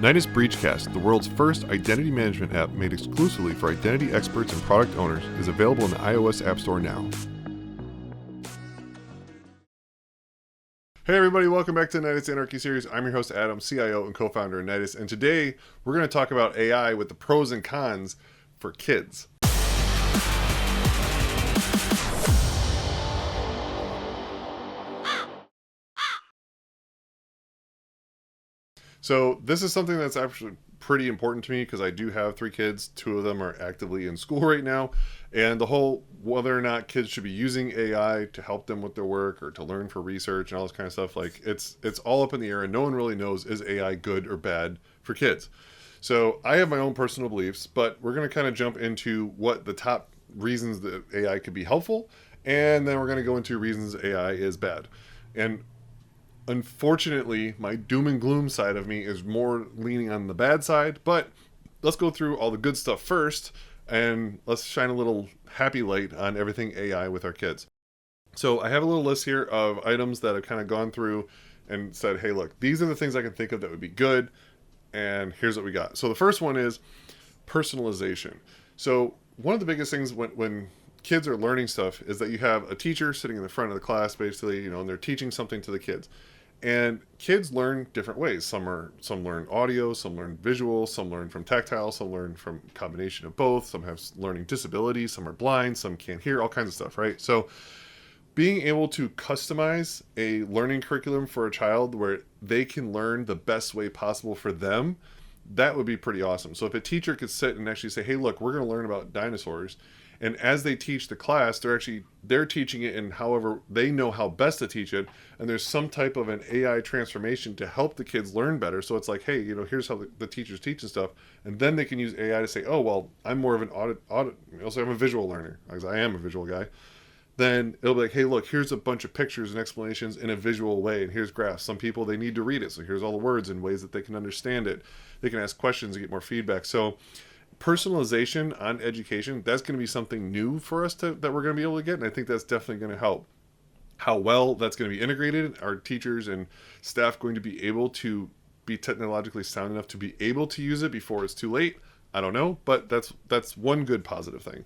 Nidus Breachcast, the world's first identity management app made exclusively for identity experts and product owners, is available in the iOS App Store now. Hey everybody, welcome back to the Nidus Anarchy series. I'm your host Adam, CIO and co-founder of Nidus, and today we're going to talk about AI with the pros and cons for kids. So this is something that's actually pretty important to me because I do have 3 kids. 2 of them are actively in school right now. And the whole whether or not kids should be using AI to help them with their work or to learn for research and all this kind of stuff, like it's all up in the air and no one really knows, is AI good or bad for kids? So I have my own personal beliefs, but we're going to kind of jump into what the top reasons that AI could be helpful, and then we're going to go into reasons AI is bad. And unfortunately, my doom and gloom side of me is more leaning on the bad side, but let's go through all the good stuff first, and let's shine a little happy light on everything AI with our kids. So I have a little list here of items that I've kind of gone through and said, hey, look, these are the things I can think of that would be good, and here's what we got. So the first one is personalization. So one of the biggest things when kids are learning stuff is that you have a teacher sitting in the front of the class, basically, and they're teaching something to the kids. And kids learn different ways. Some learn audio, some learn visual, some learn from tactile, some learn from a combination of both. Some have learning disabilities, some are blind, some can't hear, all kinds of stuff, right? So being able to customize a learning curriculum for a child where they can learn the best way possible for them, that would be pretty awesome. So if a teacher could sit and actually say, hey, look, we're going to learn about dinosaurs. And as they teach the class, they're teaching it in however they know how best to teach it. And there's some type of an AI transformation to help the kids learn better. So it's like, hey, here's how the teachers teach and stuff. And then they can use AI to say, oh, well, I'm more of an also I'm a visual learner, because I am a visual guy. Then it'll be like, hey, look, here's a bunch of pictures and explanations in a visual way. And here's graphs. Some people, they need to read it. So here's all the words in ways that they can understand it. They can ask questions and get more feedback. So personalization on education, that's going to be something new for us that we're going to be able to get, and I think that's definitely going to help. How well that's going to be integrated, are teachers and staff going to be able to be technologically sound enough to be able to use it before it's too late? I don't know, but that's one good positive thing.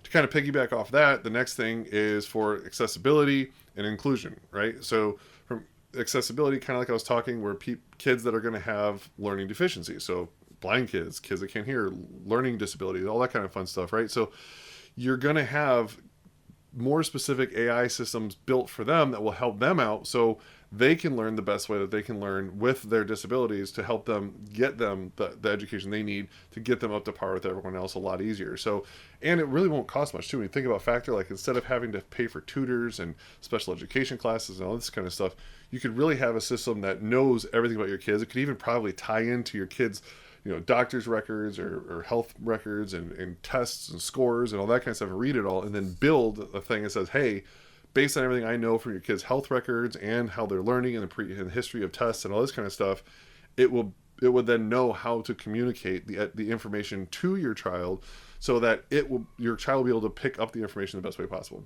To kind of piggyback off that, the next thing is for accessibility and inclusion, right? So from accessibility, kind of like I was talking, where kids that are going to have learning deficiencies, so blind kids that can't hear, learning disabilities, all that kind of fun stuff, right? So you're going to have more specific AI systems built for them that will help them out so they can learn the best way that they can learn with their disabilities, to help them get them the education they need to get them up to par with everyone else a lot easier. So, and it really won't cost much too. When you think about factor, like instead of having to pay for tutors and special education classes and all this kind of stuff, you could really have a system that knows everything about your kids. It could even probably tie into your kids' doctor's records or health records and tests and scores and all that kind of stuff, and read it all, and then build a thing that says, hey, based on everything I know from your kids' health records and how they're learning and the history of tests and all this kind of stuff, it would then know how to communicate the information to your child so that your child will be able to pick up the information the best way possible.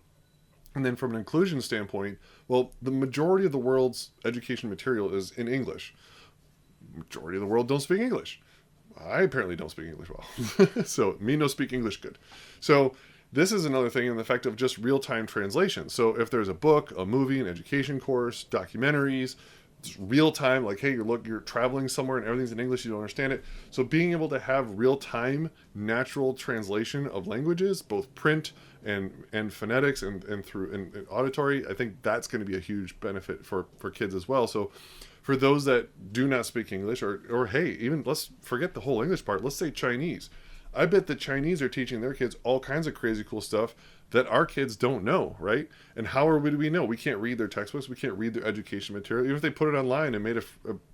And then from an inclusion standpoint, well, the majority of the world's education material is in English. Majority of the world don't speak English. I apparently don't speak English well. So me no speak English good. So this is another thing in the effect of just real-time translation. So if there's a book, a movie, an education course, documentaries, it's real-time, like, hey, you're traveling somewhere and everything's in English, you don't understand it. So being able to have real-time natural translation of languages, both print and phonetics and through and auditory, I think that's going to be a huge benefit for kids as well. So for those that do not speak English, or hey, even let's forget the whole English part, let's say Chinese. I bet the Chinese are teaching their kids all kinds of crazy cool stuff that our kids don't know, right? And how do we know? We can't read their textbooks, we can't read their education material. Even if they put it online and made a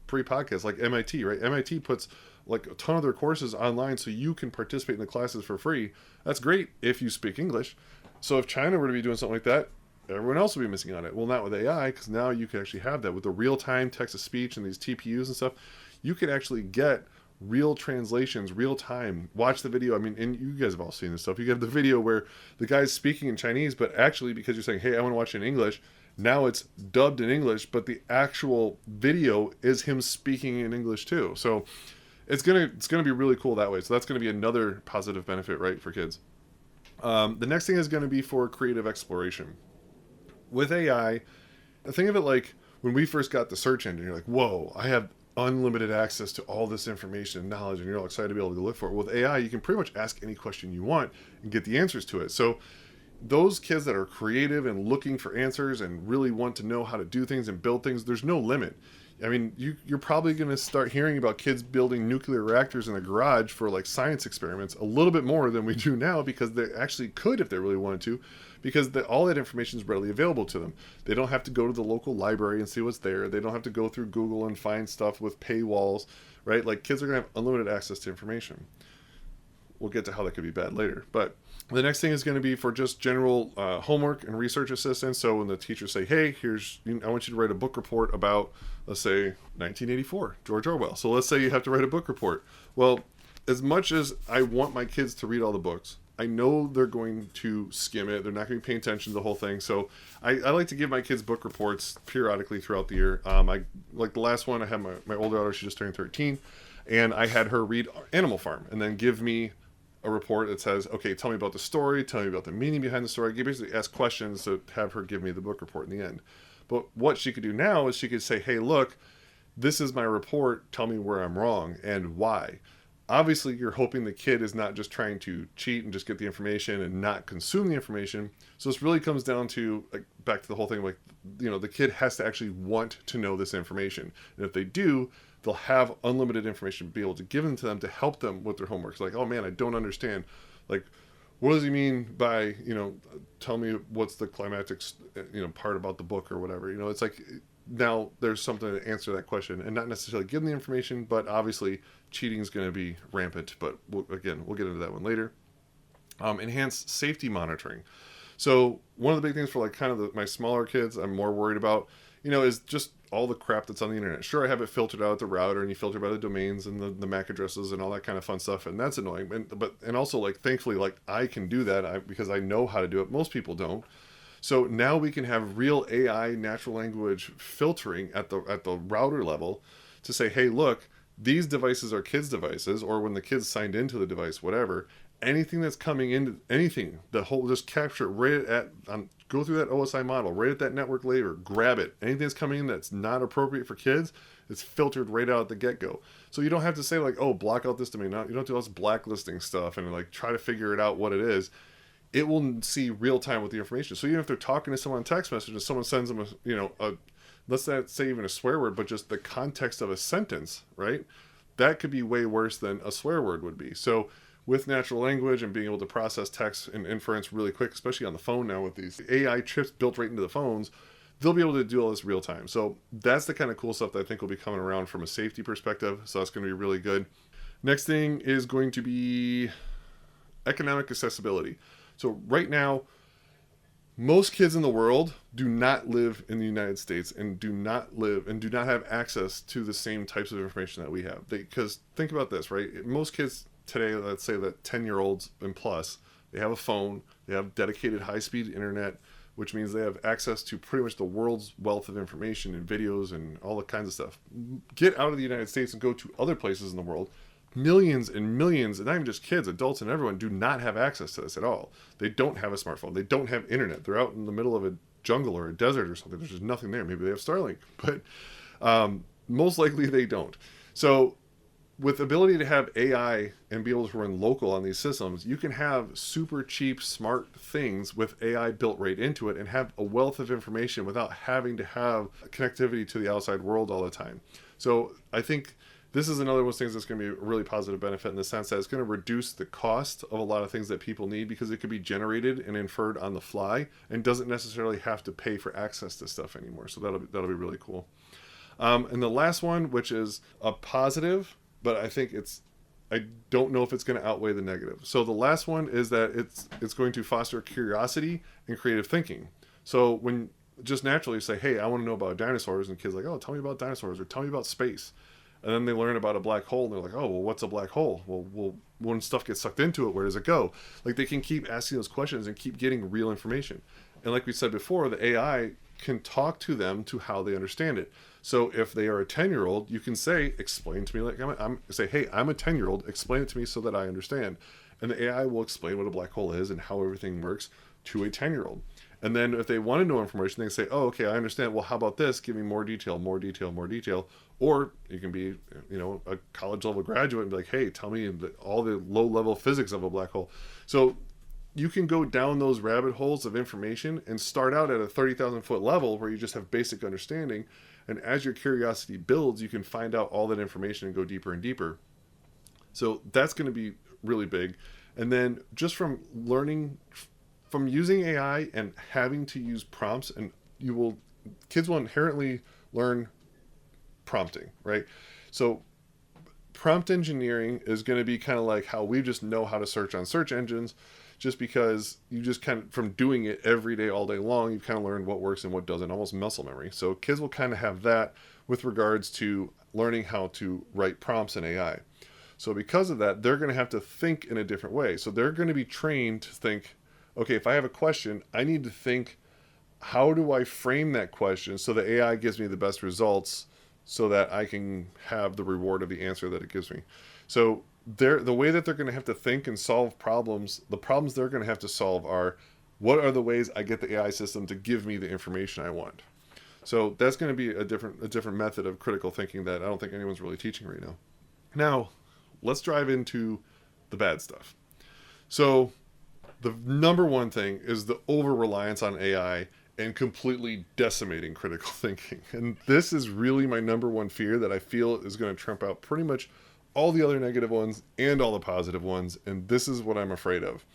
free podcast, like MIT, right? MIT puts like a ton of their courses online so you can participate in the classes for free. That's great if you speak English. So if China were to be doing something like that, everyone else will be missing on it. Well, not with AI, because now you can actually have that with the real-time text-to-speech and these TPUs and stuff. You can actually get real translations, real time. Watch the video. I mean, and you guys have all seen this stuff. You get the video where the guy's speaking in Chinese, but actually because you're saying, hey, I want to watch it in English, now it's dubbed in English, but the actual video is him speaking in English too. So It's gonna be really cool that way. So that's gonna be another positive benefit, right, for kids. The next thing is going to be for creative exploration. With AI, think of it like when we first got the search engine, you're like, whoa, I have unlimited access to all this information and knowledge, and you're all excited to be able to look for it. With AI, you can pretty much ask any question you want and get the answers to it. So those kids that are creative and looking for answers and really want to know how to do things and build things, there's no limit. I mean, you're probably going to start hearing about kids building nuclear reactors in a garage for like science experiments a little bit more than we do now, because they actually could if they really wanted to, because all that information is readily available to them. They don't have to go to the local library and see what's there. They don't have to go through Google and find stuff with paywalls, right? Like kids are going to have unlimited access to information. We'll get to how that could be bad later. But the next thing is going to be for just general homework and research assistance. So when the teachers say, hey, I want you to write a book report about, let's say, 1984, George Orwell. So let's say you have to write a book report. Well, as much as I want my kids to read all the books, I know they're going to skim it. They're not going to be paying attention to the whole thing. So I like to give my kids book reports periodically throughout the year. Like the last one, I had my older daughter, she just turned 13, and I had her read Animal Farm and then give me a report that says, okay, tell me about the story, tell me about the meaning behind the story. I basically ask questions to have her give me the book report in the end. But what she could do now is she could say, hey, look, this is my report. Tell me where I'm wrong and why. Obviously, you're hoping the kid is not just trying to cheat and just get the information and not consume the information. So this really comes down to, like, back to the whole thing, like, the kid has to actually want to know this information. And if they do, they'll have unlimited information to be able to give them to them to help them with their homework. It's like, oh man, I don't understand. Like, what does he mean by, tell me what's the climactic, part about the book or whatever. It's like, now there's something to answer that question, and not necessarily give them the information, but obviously cheating is going to be rampant. But we'll get into that one later. Enhanced safety monitoring. So one of the big things for like kind of my smaller kids I'm more worried about, is just all the crap that's on the internet. Sure, I have it filtered out at the router, and you filter by the domains and the MAC addresses and all that kind of fun stuff, and that's annoying. And also, like, thankfully, like, I can do that because I know how to do it. Most people don't. So now we can have real AI, natural language filtering at the router level to say, hey, look, these devices are kids' devices, or when the kids signed into the device, whatever. Anything that's coming into anything, just capture it right go through that OSI model, right at that network layer, grab it. Anything that's coming in that's not appropriate for kids, it's filtered right out at the get-go. So you don't have to say like, oh, block out this domain. You don't do all this blacklisting stuff and like try to figure it out what it is. It will see real time with the information. So even if they're talking to someone on text message and someone sends them let's not say even a swear word, but just the context of a sentence, right? That could be way worse than a swear word would be. So with natural language and being able to process text and inference really quick, especially on the phone now with these AI chips built right into the phones, they'll be able to do all this real time. So that's the kind of cool stuff that I think will be coming around from a safety perspective. So that's going to be really good. Next thing is going to be economic accessibility. So right now, most kids in the world do not live in the United States and do not have access to the same types of information that we have. Because think about this, right? Most kids today, let's say that 10-year-olds and plus, they have a phone, they have dedicated high-speed internet, which means they have access to pretty much the world's wealth of information and videos and all the kinds of stuff. Get out of the United States and go to other places in the world. Millions and millions, and not even just kids, adults and everyone, do not have access to this at all. They don't have a smartphone. They don't have internet. They're out in the middle of a jungle or a desert or something. There's just nothing there. Maybe they have Starlink, but most likely they don't. So with ability to have AI and be able to run local on these systems, you can have super cheap, smart things with AI built right into it and have a wealth of information without having to have connectivity to the outside world all the time. So I think this is another one of those things that's going to be a really positive benefit in the sense that it's going to reduce the cost of a lot of things that people need because it could be generated and inferred on the fly and doesn't necessarily have to pay for access to stuff anymore. So that'll be really cool. And the last one, which is a positive, but I don't know if it's going to outweigh the negative. So the last one is that it's going to foster curiosity and creative thinking. So when just naturally say, hey, I want to know about dinosaurs, and kids are like, oh, tell me about dinosaurs or tell me about space. And then they learn about a black hole, and they're like, oh, well, what's a black hole? Well, when stuff gets sucked into it, where does it go? Like, they can keep asking those questions and keep getting real information. And like we said before, the AI can talk to them to how they understand it. So if they are a 10-year-old, you can say, explain to me like say, hey, I'm a 10-year-old, explain it to me so that I understand. And the AI will explain what a black hole is and how everything works to a 10-year-old. And then if they want to know information, they can say, oh, okay, I understand. Well, how about this? Give me more detail, more detail, more detail. Or you can be, a college level graduate and be like, hey, tell me all the low level physics of a black hole. So you can go down those rabbit holes of information and start out at a 30,000 foot level where you just have basic understanding. And as your curiosity builds, you can find out all that information and go deeper and deeper. So that's going to be really big. And then just from learning, from using AI and having to use prompts, and kids will inherently learn prompting, right? So prompt engineering is going to be kind of like how we just know how to search on search engines, just because you just kind of, from doing it every day, all day long, you've kind of learned what works and what doesn't, almost muscle memory. So kids will kind of have that with regards to learning how to write prompts in AI. So because of that, they're going to have to think in a different way. So they're going to be trained to think, okay, if I have a question, I need to think, how do I frame that question so the AI gives me the best results so that I can have the reward of the answer that it gives me. So the way that they're going to have to think and solve problems, the problems they're going to have to solve are, what are the ways I get the AI system to give me the information I want? So that's going to be a different method of critical thinking that I don't think anyone's really teaching right now. Now, let's dive into the bad stuff. So the number one thing is the over-reliance on AI and completely decimating critical thinking. And this is really my number one fear that I feel is going to trump out pretty much all the other negative ones and all the positive ones. And this is what I'm afraid of.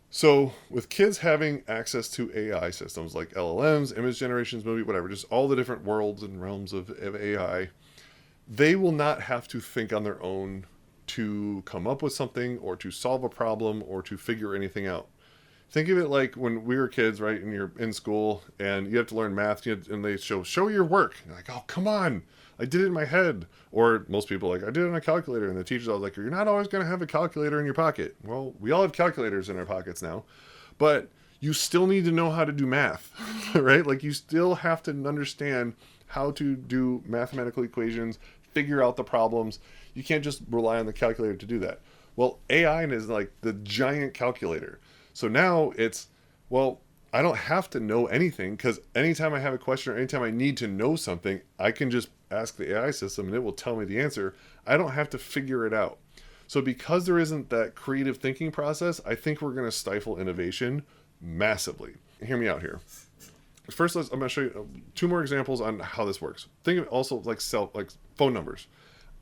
So with kids having access to AI systems like LLMs, image generations, movie, whatever, just all the different worlds and realms of AI, they will not have to think on their own to come up with something or to solve a problem or to figure anything out. Think of it like when we were kids, right? And you're in school and you have to learn math, and they show your work. You're like, oh, come on, I did it in my head. Or most people like, I did it on a calculator. And the teacher's always like, you're not always going to have a calculator in your pocket. Well, we all have calculators in our pockets now, but you still need to know how to do math, right? Like you still have to understand how to do mathematical equations, figure out the problems. You can't just rely on the calculator to do that. Well, AI is like the giant calculator. So now it's, well, I don't have to know anything, because anytime I have a question or anytime I need to know something, I can just ask the AI system and it will tell me the answer. I don't have to figure it out. So because there isn't that creative thinking process, I think we're going to stifle innovation massively. Hear me out here. First, I'm going to show you two more examples on how this works. Think of it also like phone numbers.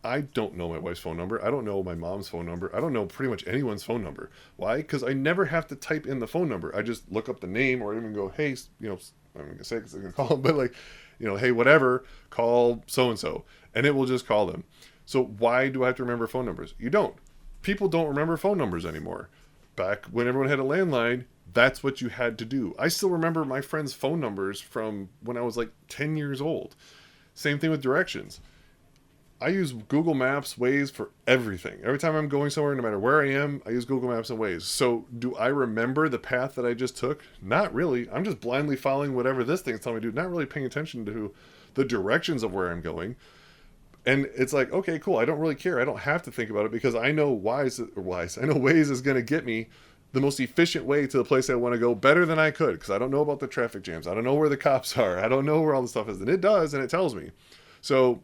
I don't know my wife's phone number. I don't know my mom's phone number. I don't know pretty much anyone's phone number. Why? Because I never have to type in the phone number. I just look up the name, or even go, hey, I'm going to say because I'm going to call them, but like, hey, whatever, call so-and-so, and it will just call them. So why do I have to remember phone numbers? You don't. People don't remember phone numbers anymore. Back when everyone had a landline, that's what you had to do. I still remember my friends' phone numbers from when I was like 10 years old. Same thing with directions. I use Google Maps, Waze for everything. Every time I'm going somewhere, no matter where I am, I use Google Maps and Waze. So do I remember the path that I just took? Not really. I'm just blindly following whatever this thing's telling me to do, not really paying attention to the directions of where I'm going. And it's like, okay, cool. I don't really care. I don't have to think about it because I know I know Waze is going to get me the most efficient way to the place I want to go better than I could, because I don't know about the traffic jams. I don't know where the cops are. I don't know where all the stuff is. And it does, and it tells me. So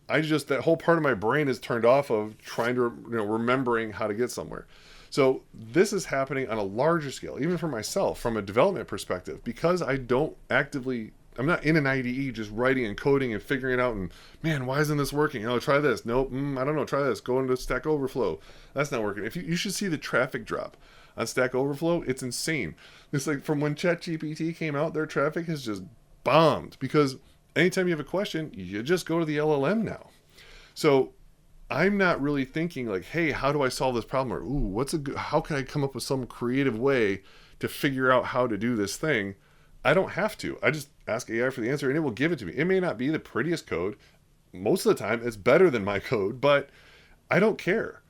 that whole part of my brain is turned off of trying to, remembering how to get somewhere. So this is happening on a larger scale, even for myself, from a development perspective, because I'm not in an IDE just writing and coding and figuring it out and, man, why isn't this working? Oh, try this. Nope. I don't know. Try this. Go into Stack Overflow. That's not working. You should see the traffic drop on Stack Overflow. It's insane. It's like from when ChatGPT came out, their traffic has just bombed, because anytime you have a question, you just go to the LLM now. So I'm not really thinking like, hey, how do I solve this problem? Or, how can I come up with some creative way to figure out how to do this thing? I don't have to. I just ask AI for the answer and it will give it to me. It may not be the prettiest code. Most of the time, it's better than my code, but I don't care.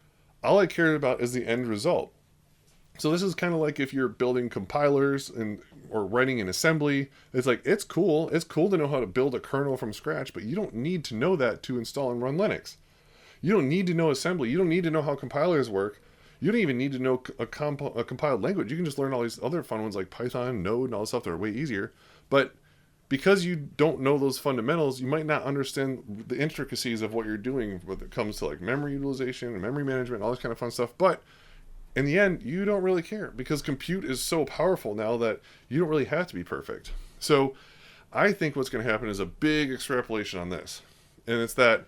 All I care about is the end result. So this is kind of like if you're building compilers and or writing in assembly. It's like it's cool. It's cool to know how to build a kernel from scratch, but you don't need to know that to install and run Linux. You don't need to know assembly. You don't need to know how compilers work. You don't even need to know a compiled language. You can just learn all these other fun ones like Python, Node, and all this stuff that are way easier. But because you don't know those fundamentals, you might not understand the intricacies of what you're doing when it comes to like memory utilization and memory management, all this kind of fun stuff. But in the end, you don't really care because compute is so powerful now that you don't really have to be perfect. So I think what's going to happen is a big extrapolation on this. And it's that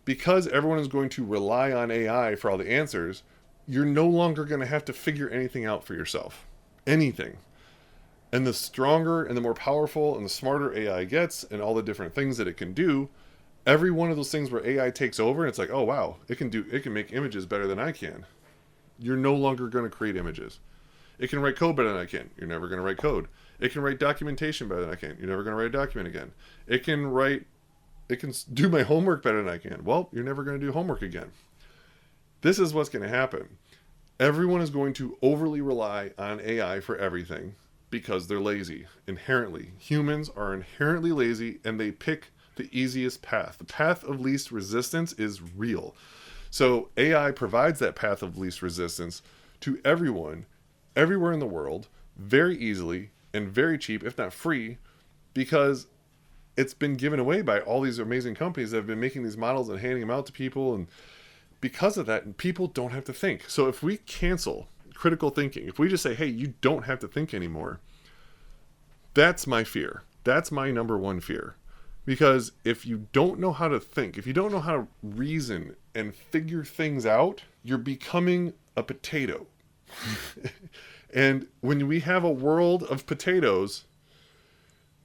because everyone is going to rely on AI for all the answers, you're no longer going to have to figure anything out for yourself. Anything. And the stronger and the more powerful and the smarter AI gets and all the different things that it can do, every one of those things where AI takes over and it's like, oh wow, it can make images better than I can. You're no longer going to create images. It can write code better than I can. You're never going to write code. It can write documentation better than I can. You're never going to write a document again. It can do my homework better than I can. Well, you're never going to do homework again. This is what's going to happen. Everyone is going to overly rely on AI for everything because they're lazy. Inherently. Humans are inherently lazy and they pick the easiest path. The path of least resistance is real. So AI provides that path of least resistance to everyone, everywhere in the world, very easily and very cheap, if not free, because it's been given away by all these amazing companies that have been making these models and handing them out to people. And because of that, people don't have to think. So if we cancel critical thinking, if we just say, hey, you don't have to think anymore, that's my fear. That's my number one fear. Because if you don't know how to think, if you don't know how to reason and figure things out, you're becoming a potato. And when we have a world of potatoes,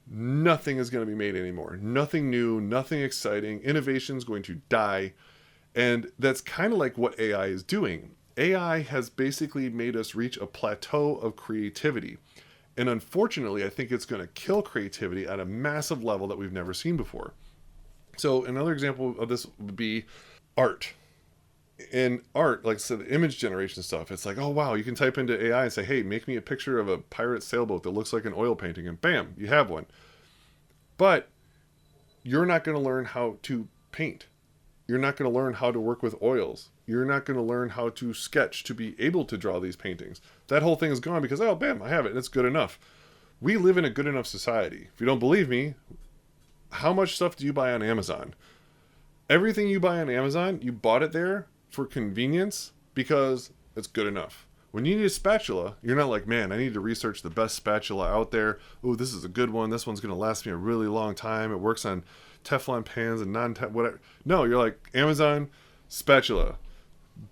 nothing is going to be made anymore. Nothing new, nothing exciting. Innovation is going to die. And that's kind of like what AI is doing. AI has basically made us reach a plateau of creativity. And unfortunately, I think it's going to kill creativity at a massive level that we've never seen before. So another example of this would be art. In art, like I said, the image generation stuff, it's like, oh wow, you can type into AI and say, hey, make me a picture of a pirate sailboat that looks like an oil painting, and bam, you have one. But you're not going to learn how to paint. You're not going to learn how to work with oils. You're not going to learn how to sketch to be able to draw these paintings. That whole thing is gone because, oh, bam, I have it. It's good enough. We live in a good enough society. If you don't believe me, how much stuff do you buy on Amazon? Everything you buy on Amazon, you bought it there for convenience because it's good enough. When you need a spatula, you're not like, man, I need to research the best spatula out there. Oh, this is a good one. This one's going to last me a really long time. It works on Teflon pans and whatever. No, you're like, Amazon spatula,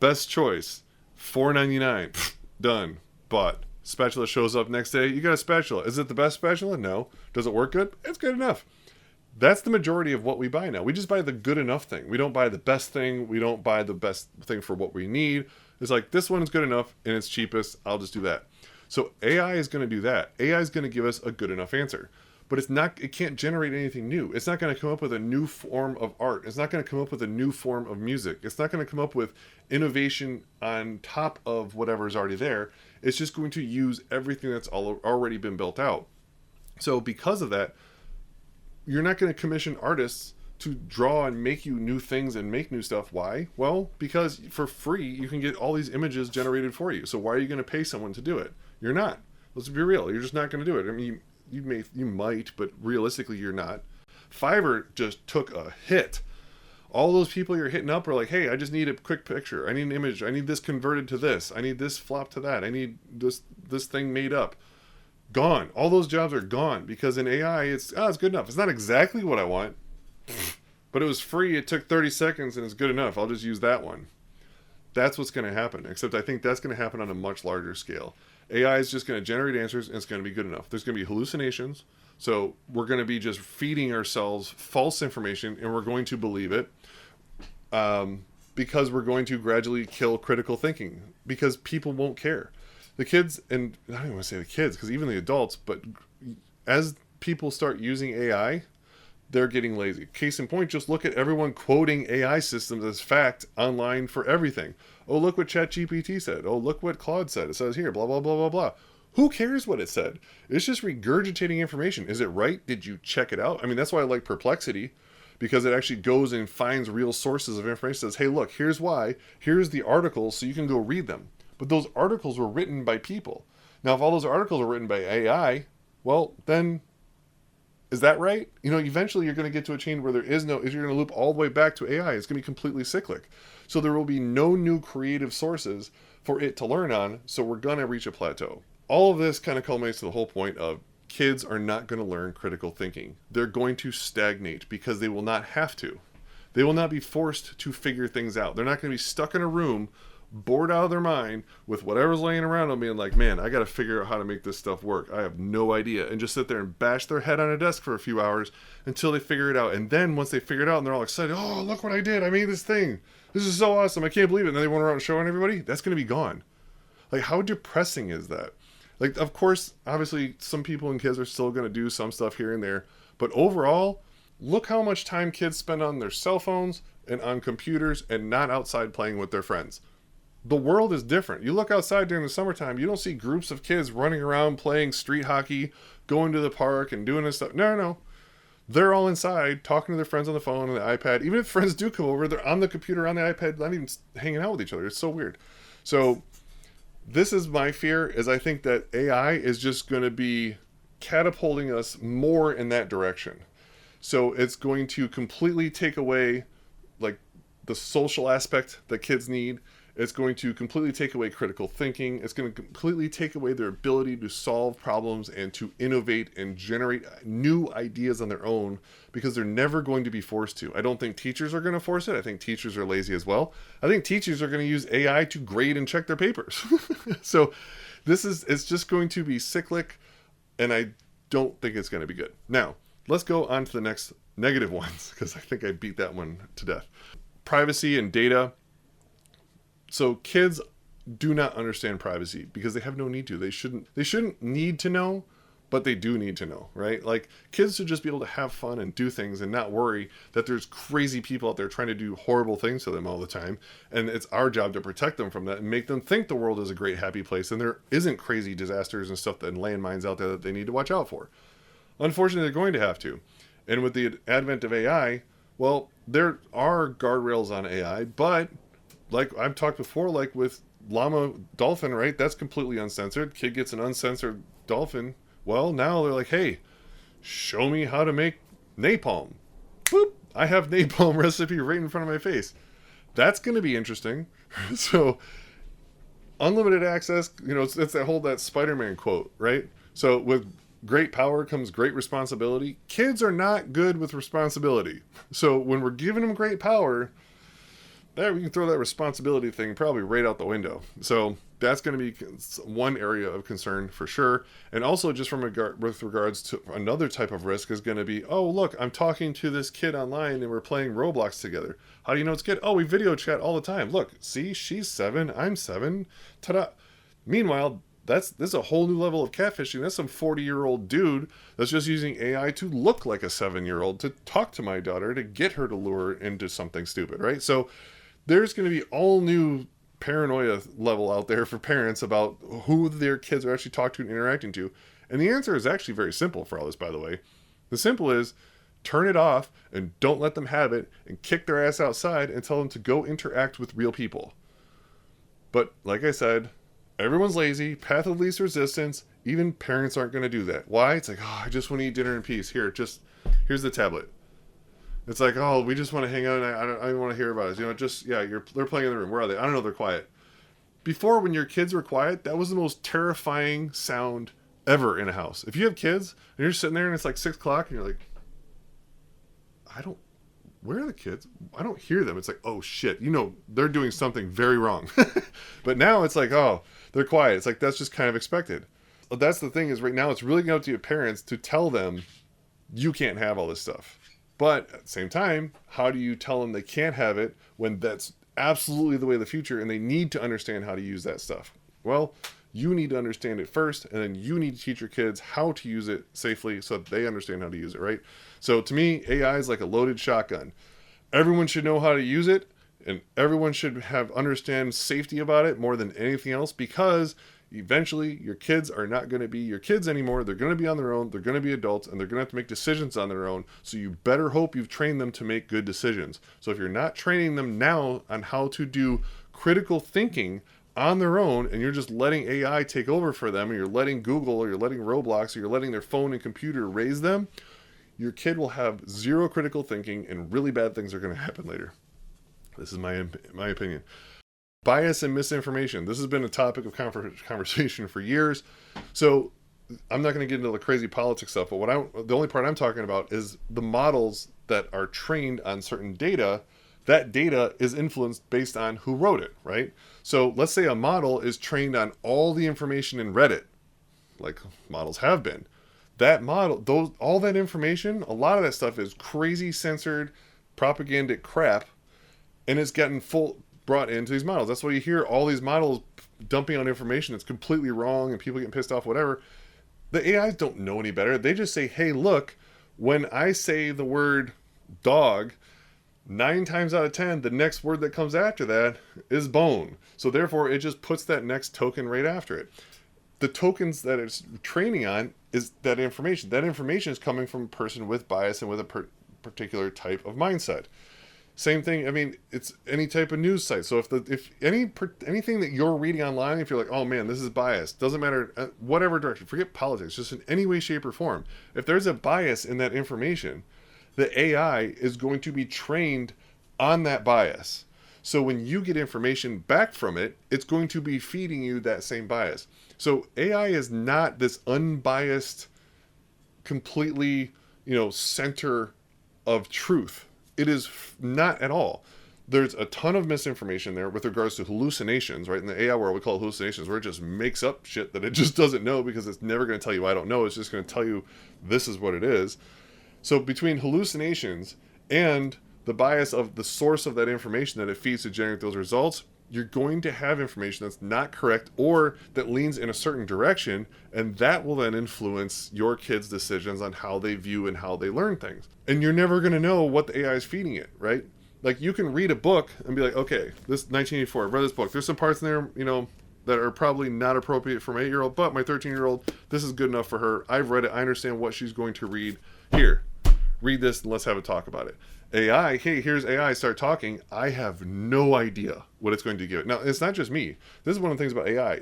best choice, $4.99, done, bought. Spatula shows up next day. You got a spatula. Is it the best spatula? No. Does it work good? It's good enough. That's the majority of what we buy now. We just buy the good enough thing. We don't buy the best thing. We don't buy the best thing for what we need. It's like, this one is good enough and it's cheapest. I'll just do that. So AI is going to do that. AI is going to give us a good enough answer. But it can't generate anything new. It's not going to come up with a new form of art. It's not going to come up with a new form of music. It's not going to come up with innovation on top of whatever is already there. It's just going to use everything that's already been built out. So because of that, you're not going to commission artists to draw and make you new things and make new stuff. Why? Well, because for free, you can get all these images generated for you. So why are you going to pay someone to do it? You're not. Let's be real. You're just not going to do it. I mean, you might, but realistically, you're not. Fiverr just took a hit. All those people you're hitting up are like, hey, I just need a quick picture. I need an image. I need this converted to this. I need this flopped to that. I need this thing made up. Gone. All those jobs are gone because in AI, it's good enough. It's not exactly what I want, but it was free. It took 30 seconds and it's good enough. I'll just use that one. That's what's going to happen, except I think that's going to happen on a much larger scale. AI is just going to generate answers and it's going to be good enough. There's going to be hallucinations. So we're going to be just feeding ourselves false information and we're going to believe it because we're going to gradually kill critical thinking because people won't care. The kids, and I don't even want to say the kids because even the adults, but as people start using AI, they're getting lazy. Case in point, just look at everyone quoting AI systems as fact online for everything. Oh, look what ChatGPT said. Oh, look what Claude said. It says here, blah, blah, blah, blah, blah. Who cares what it said? It's just regurgitating information. Is it right? Did you check it out? I mean, that's why I like Perplexity, because it actually goes and finds real sources of information. Says, hey, look, here's why. Here's the articles, so you can go read them. But those articles were written by people. Now, if all those articles are written by AI, well, then is that right? You know, eventually you're going to get to a chain where there is no, if you're going to loop all the way back to AI, it's going to be completely cyclic. So there will be no new creative sources for it to learn on. So we're going to reach a plateau. All of this kind of culminates to the whole point of kids are not going to learn critical thinking. They're going to stagnate because they will not have to. They will not be forced to figure things out. They're not going to be stuck in a room, bored out of their mind with whatever's laying around them, being like, man, I got to figure out how to make this stuff work. I have no idea. And just sit there and bash their head on a desk for a few hours until they figure it out. And then once they figure it out and they're all excited, oh, look what I did. I made this thing. This is so awesome. I can't believe it. And then they went around showing everybody. That's going to be gone. Like, how depressing is that? Like, of course, obviously, some people and kids are still going to do some stuff here and there. But overall, look how much time kids spend on their cell phones and on computers and not outside playing with their friends. The world is different. You look outside during the summertime, you don't see groups of kids running around playing street hockey, going to the park and doing this stuff. No. They're all inside talking to their friends on the phone and the iPad. Even if friends do come over, they're on the computer, on the iPad, not even hanging out with each other. It's so weird. So this is my fear, is I think that AI is just going to be catapulting us more in that direction. So it's going to completely take away like the social aspect that kids need. It's going to completely take away critical thinking. It's going to completely take away their ability to solve problems and to innovate and generate new ideas on their own, because they're never going to be forced to. I don't think teachers are going to force it. I think teachers are lazy as well. I think teachers are going to use AI to grade and check their papers. So it's just going to be cyclic, and I don't think it's going to be good. Now, let's go on to the next negative ones, because I think I beat that one to death. Privacy and data. So kids do not understand privacy because they have no need to. They shouldn't need to know, but they do need to know, right? Like, kids should just be able to have fun and do things and not worry that there's crazy people out there trying to do horrible things to them all the time. And it's our job to protect them from that and make them think the world is a great, happy place and there isn't crazy disasters and stuff and landmines out there that they need to watch out for. Unfortunately, they're going to have to. And with the advent of AI, well, there are guardrails on AI, but like I've talked before, like with llama dolphin, right? That's completely uncensored. Kid gets an uncensored dolphin. Well, now they're like, hey, show me how to make napalm. Boop. I have napalm recipe right in front of my face. That's going to be interesting. So unlimited access, you know, it's that Spider-Man quote, right? So with great power comes great responsibility. Kids are not good with responsibility. So when we're giving them great power, there we can throw that responsibility thing probably right out the window. So that's going to be one area of concern for sure. And also just with regards to another type of risk is going to be, oh, look, I'm talking to this kid online and we're playing Roblox together. How do you know it's kid? Oh, we video chat all the time. Look, see, she's 7, I'm 7. Ta-da. Meanwhile, this is a whole new level of catfishing. That's some 40-year-old dude that's just using AI to look like a 7-year-old to talk to my daughter to get her to lure into something stupid, right? So there's going to be all new paranoia level out there for parents about who their kids are actually talking to and interacting to. And the answer is actually very simple for all this, by the way. The simple is turn it off and don't let them have it and kick their ass outside and tell them to go interact with real people. But like I said, everyone's lazy, path of least resistance. Even parents aren't going to do that. Why? It's like, oh, I just want to eat dinner in peace. Here's the tablet. It's like, oh, we just want to hang out and I don't want to hear about it. You know, they're playing in the room. Where are they? I don't know, they're quiet. Before, when your kids were quiet, that was the most terrifying sound ever in a house. If you have kids and you're sitting there and it's like 6 o'clock and you're like, where are the kids? I don't hear them. It's like, oh shit, you know, they're doing something very wrong. But now it's like, oh, they're quiet. It's like, that's just kind of expected. But that's the thing is right now it's really up to your parents to tell them you can't have all this stuff. But at the same time, how do you tell them they can't have it when that's absolutely the way of the future and they need to understand how to use that stuff? Well, You need to understand it first, and then you need to teach your kids how to use it safely so that they understand how to use it, right? So to me, AI is like a loaded shotgun. Everyone should know how to use it, and everyone should understand safety about it more than anything else, because eventually your kids are not going to be your kids anymore. They're going to be on their own. They're going to be adults, and they're going to have to make decisions on their own. So you better hope you've trained them to make good decisions. So if you're not training them now on how to do critical thinking on their own, and you're just letting AI take over for them, and you're letting Google or you're letting Roblox or you're letting their phone and computer raise them, your kid will have zero critical thinking, and really bad things are going to happen later. This is my opinion. Bias and misinformation. This has been a topic of conversation for years. So I'm not going to get into the crazy politics stuff, but the only part I'm talking about is the models that are trained on certain data. That data is influenced based on who wrote it, right? So let's say a model is trained on all the information in Reddit, like models have been. That model, all that information, a lot of that stuff is crazy censored, propagandic crap, and it's gotten brought into these models. That's why you hear all these models dumping on information that's completely wrong and people getting pissed off, whatever. The AIs don't know any better. They just say, hey, look, when I say the word dog, 9 times out of 10, the next word that comes after that is bone. So therefore, it just puts that next token right after it. The tokens that it's training on is that information. That information is coming from a person with bias and with a particular type of mindset. Same thing. I mean, it's any type of news site. So if anything that you're reading online, if you're like, oh man, this is biased, doesn't matter whatever direction, forget politics, just in any way, shape, or form. If there's a bias in that information, the AI is going to be trained on that bias. So when you get information back from it, it's going to be feeding you that same bias. So AI is not this unbiased, completely, center of truth. It is not at all. There's a ton of misinformation there with regards to hallucinations, right? In the AI world, we call it hallucinations, where it just makes up shit that it just doesn't know, because it's never going to tell you, I don't know. It's just going to tell you, this is what it is. So between hallucinations and the bias of the source of that information that it feeds to generate those results, you're going to have information that's not correct or that leans in a certain direction, and that will then influence your kids' decisions on how they view and how they learn things. And you're never going to know what the AI is feeding it, right? Like, you can read a book and be like, okay, this 1984, I've read this book. There's some parts in there, that are probably not appropriate for my 8-year-old, but my 13-year-old, this is good enough for her. I've read it. I understand what she's going to read. Here, read this and let's have a talk about it. AI, hey, here's AI, start talking. I have no idea what it's going to give it. Now, it's not just me. This is one of the things about AI.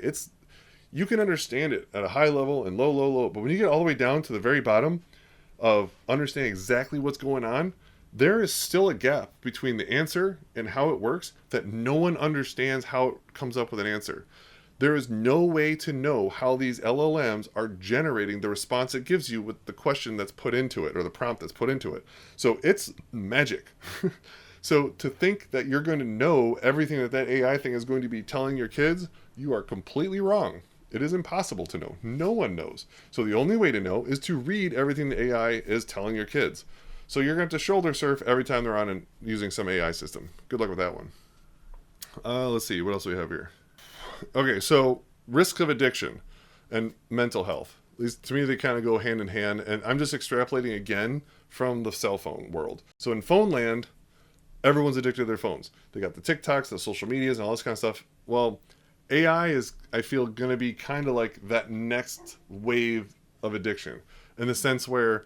You can understand it at a high level and low, but when you get all the way down to the very bottom of understanding exactly what's going on, there is still a gap between the answer and how it works that no one understands how it comes up with an answer. There is no way to know how these LLMs are generating the response it gives you with the question that's put into it or the prompt that's put into it. So it's magic. So to think that you're going to know everything that AI thing is going to be telling your kids, you are completely wrong. It is impossible to know. No one knows. So the only way to know is to read everything the AI is telling your kids. So you're going to have to shoulder surf every time they're on and using some AI system. Good luck with that one. Let's see. What else do we have here? Okay, so risks of addiction and mental health. These, to me, they kind of go hand in hand, and I'm just extrapolating again from the cell phone world. So in phone land, everyone's addicted to their phones. They got the TikToks, the social medias, and all this kind of stuff. Well, AI is, I feel, going to be kind of like that next wave of addiction, in the sense where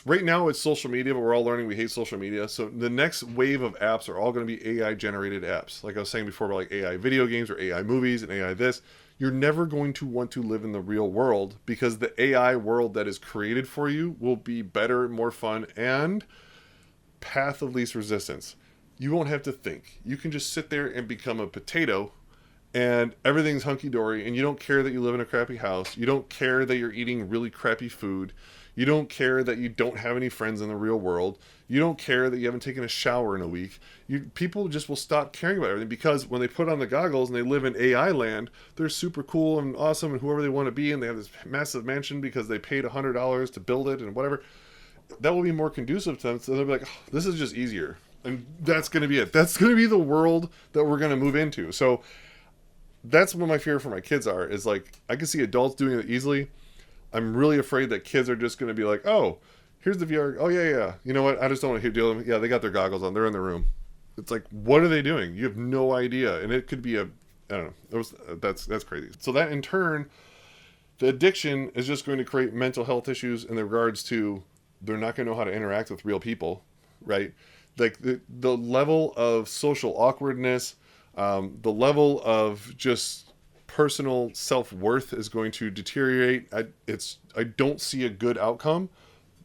right now it's social media, but we're all learning we hate social media. So the next wave of apps are all going to be AI generated apps. Like I was saying before about like AI video games or AI movies and AI this. You're never going to want to live in the real world, because the AI world that is created for you will be better, more fun, and path of least resistance. You won't have to think. You can just sit there and become a potato, and everything's hunky-dory, and you don't care that you live in a crappy house. You don't care that you're eating really crappy food. You don't care that you don't have any friends in the real world. You don't care that you haven't taken a shower in a week. People just will stop caring about everything, because when they put on the goggles and they live in AI land, they're super cool and awesome and whoever they want to be, and they have this massive mansion because they paid $100 to build it and whatever. That will be more conducive to them. So they'll be like, oh, this is just easier. And that's going to be it. That's going to be the world that we're going to move into. So that's what my fear for my kids are, is like, I can see adults doing it easily. I'm really afraid that kids are just going to be like, oh, here's the VR. Oh, yeah, yeah. You know what? I just don't want to deal with them. Yeah, they got their goggles on. They're in the room. It's like, what are they doing? You have no idea. And it could be I don't know. That's crazy. So that in turn, the addiction is just going to create mental health issues in regards to they're not going to know how to interact with real people, right? Like the level of social awkwardness, the level of just personal self-worth is going to deteriorate. I don't see a good outcome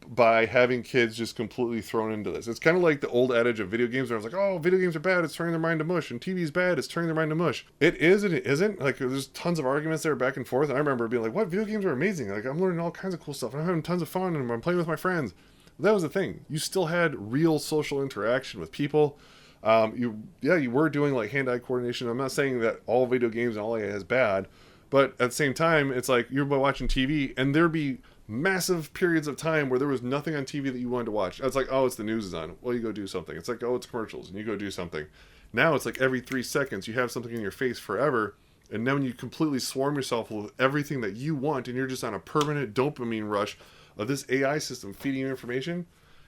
by having kids just completely thrown into this. It's kind of like the old adage of video games where I was like, oh, video games are bad, it's turning their mind to mush, and TV's bad, it's turning their mind to mush. It is and it isn't. Like, there's tons of arguments there back and forth, and I remember being like, what, video games are amazing, like, I'm learning all kinds of cool stuff, and I'm having tons of fun, and I'm playing with my friends. That was the thing. You still had real social interaction with people. You were doing like hand-eye coordination. I'm not saying that all video games and all AI is bad, but at the same time, it's like you're watching TV, and there'd be massive periods of time where there was nothing on TV that you wanted to watch. It's like, oh, it's the news is on. Well, you go do something. It's like, oh, it's commercials, and you go do something. Now it's like every 3 seconds you have something in your face forever, and then you completely swarm yourself with everything that you want, and you're just on a permanent dopamine rush of this AI system feeding you information.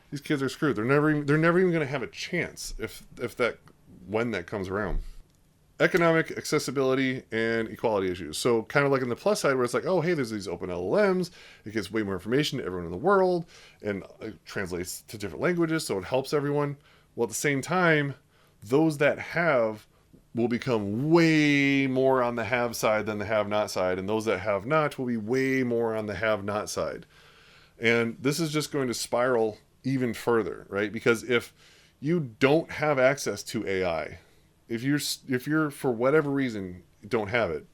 These kids are screwed. They're never even going to have a chance when that comes around. Economic accessibility and equality issues. So kind of like in the plus side where it's like, oh, hey, there's these open LLMs. It gives way more information to everyone in the world and it translates to different languages, so it helps everyone. Well, at the same time, those that have will become way more on the have side than the have not side, and those that have not will be way more on the have not side. And this is just going to spiral even further, right? Because if you don't have access to AI, if you're for whatever reason don't have it,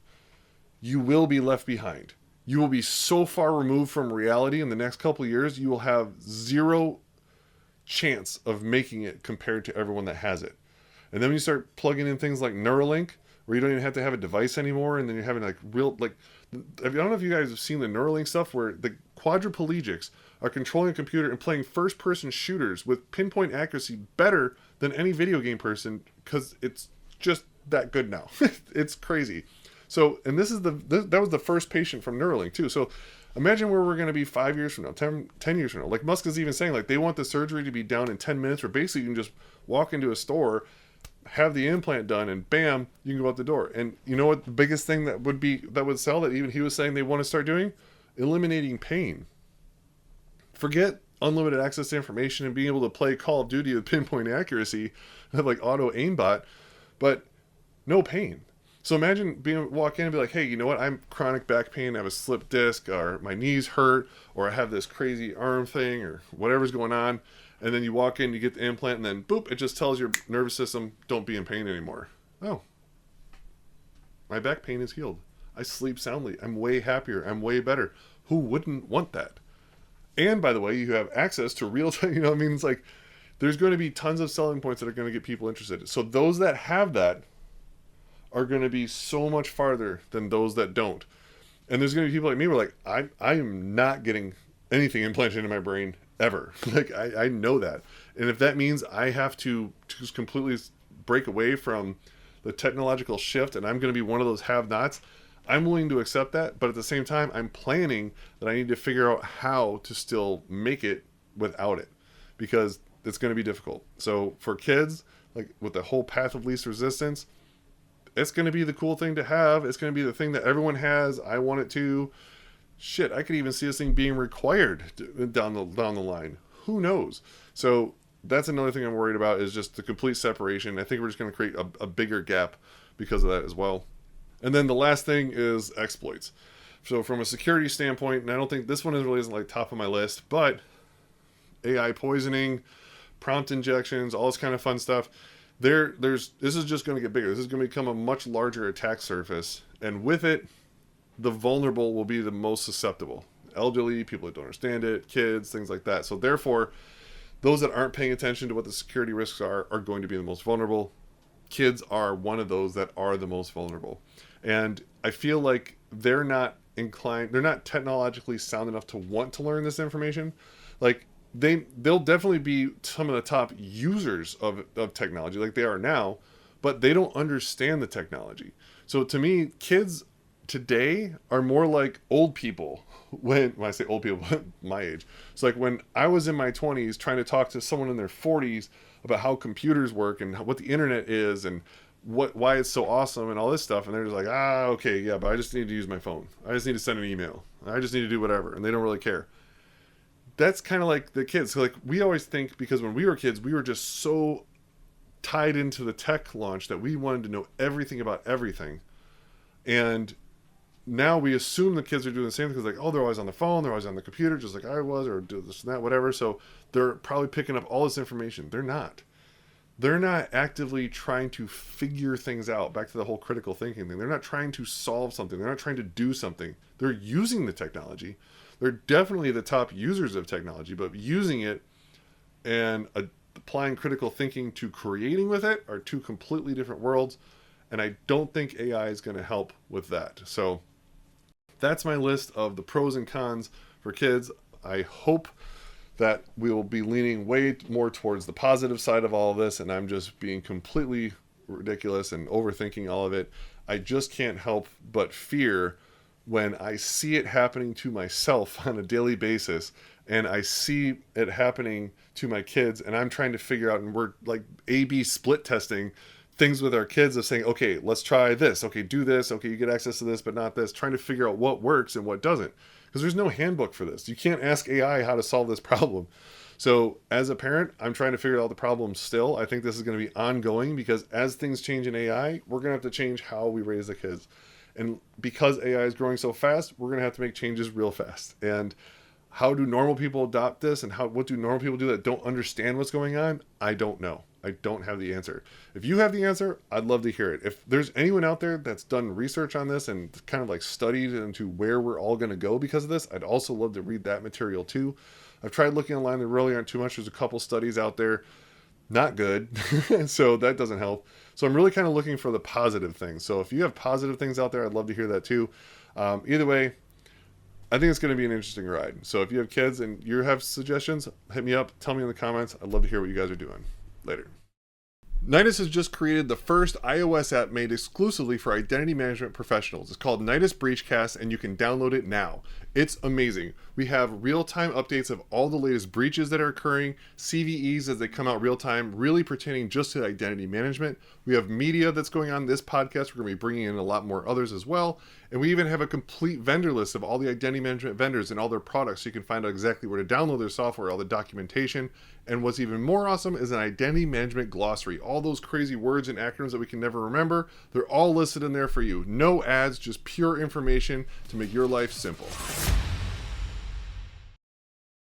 you will be left behind. You will be so far removed from reality in the next couple of years, you will have zero chance of making it compared to everyone that has it. And then when you start plugging in things like Neuralink, where you don't even have to have a device anymore, and then you're having like I don't know if you guys have seen the Neuralink stuff where the quadriplegics are controlling a computer and playing first-person shooters with pinpoint accuracy better than any video game person, because it's just that good now. It's crazy. So, and that was the first patient from Neuralink too. So imagine where we're going to be 5 years from now, 10 years from now. Like Musk is even saying, like, they want the surgery to be done in 10 minutes, where basically you can just walk into a store, have the implant done, and bam, you can go out the door. And you know what the biggest thing that would sell, that even he was saying they want to start doing? Eliminating pain. Forget unlimited access to information and being able to play Call of Duty with pinpoint accuracy, like auto aimbot, but no pain. So imagine walk in and be like, hey, you know what? I'm chronic back pain. I have a slip disc, or my knees hurt, or I have this crazy arm thing, or whatever's going on. And then you walk in, you get the implant, and then boop, it just tells your nervous system, don't be in pain anymore. Oh, my back pain is healed. I sleep soundly. I'm way happier. I'm way better. Who wouldn't want that? And by the way, you have access to real time, you know what I mean? It's like, there's going to be tons of selling points that are going to get people interested. So those that have that are going to be so much farther than those that don't. And there's going to be people like me who are like, I am not getting anything implanted into my brain ever. Like, I know that. And if that means I have to just completely break away from the technological shift and I'm going to be one of those have-nots, I'm willing to accept that. But at the same time, I'm planning that I need to figure out how to still make it without it, because it's going to be difficult. So for kids, like with the whole path of least resistance, it's going to be the cool thing to have. It's going to be the thing that everyone has. I want it to. Shit, I could even see this thing being required down the line. Who knows? So that's another thing I'm worried about, is just the complete separation. I think we're just going to create a bigger gap because of that as well. And then the last thing is exploits. So from a security standpoint, and I don't think this one really isn't like top of my list, but AI poisoning, prompt injections, all this kind of fun stuff. This is just going to get bigger. This is going to become a much larger attack surface, and with it, the vulnerable will be the most susceptible. Elderly, people that don't understand it, kids, things like that. So therefore, those that aren't paying attention to what the security risks are going to be the most vulnerable. Kids are one of those that are the most vulnerable. And I feel like they're not technologically sound enough to want to learn this information. Like, they'll definitely be some of the top users of technology, like they are now, but they don't understand the technology. So to me, kids today are more like old people. When I say old people, my age. It's like when I was in my 20s trying to talk to someone in their 40s about how computers work and what the internet is and why it's so awesome and all this stuff, and they're just like, okay, yeah, but I just need to use my phone. I just need to send an email. I just need to do whatever, and they don't really care. That's kind of like the kids. So like we always think, because when we were kids, we were just so tied into the tech launch that we wanted to know everything about everything, and now we assume the kids are doing the same thing because like, oh, they're always on the phone, they're always on the computer, just like I was, or do this and that, whatever. So they're probably picking up all this information. They're not. They're not actively trying to figure things out. Back to the whole critical thinking thing. They're not trying to solve something. They're not trying to do something. They're using the technology. They're definitely the top users of technology, but using it and applying critical thinking to creating with it are two completely different worlds. And I don't think AI is going to help with that. So that's my list of the pros and cons for kids. I hope that we will be leaning way more towards the positive side of all of this, and I'm just being completely ridiculous and overthinking all of it. I just can't help but fear when I see it happening to myself on a daily basis, and I see it happening to my kids, and I'm trying to figure out, and we're like A/B split testing things with our kids of saying, okay, let's try this. Okay, do this. Okay, you get access to this, but not this. Trying to figure out what works and what doesn't. Because there's no handbook for this. You can't ask AI how to solve this problem. So as a parent, I'm trying to figure out the problem still. I think this is going to be ongoing because as things change in AI, we're going to have to change how we raise the kids. And because AI is growing so fast, we're going to have to make changes real fast. And how do normal people adopt this, and what do normal people do that don't understand what's going on? I don't know. I don't have the answer. If you have the answer, I'd love to hear it. If there's anyone out there that's done research on this and kind of like studied into where we're all going to go because of this, I'd also love to read that material too. I've tried looking online. There really aren't too much. There's a couple studies out there. Not good. So that doesn't help. So I'm really kind of looking for the positive things. So if you have positive things out there, I'd love to hear that too. Either way, I think it's going to be an interesting ride. So if you have kids and you have suggestions, hit me up. Tell me in the comments. I'd love to hear what you guys are doing. Later. Nidus has just created the first iOS app made exclusively for identity management professionals. It's called Nidus Breachcast, and you can download it now. It's amazing. We have real-time updates of all the latest breaches that are occurring, CVEs as they come out real-time, really pertaining just to identity management. We have media that's going on this podcast. We're going to be bringing in a lot more others as well. And we even have a complete vendor list of all the identity management vendors and all their products, so you can find out exactly where to download their software, all the documentation. And what's even more awesome is an identity management glossary. All those crazy words and acronyms that we can never remember, they're all listed in there for you. No ads, just pure information to make your life simple.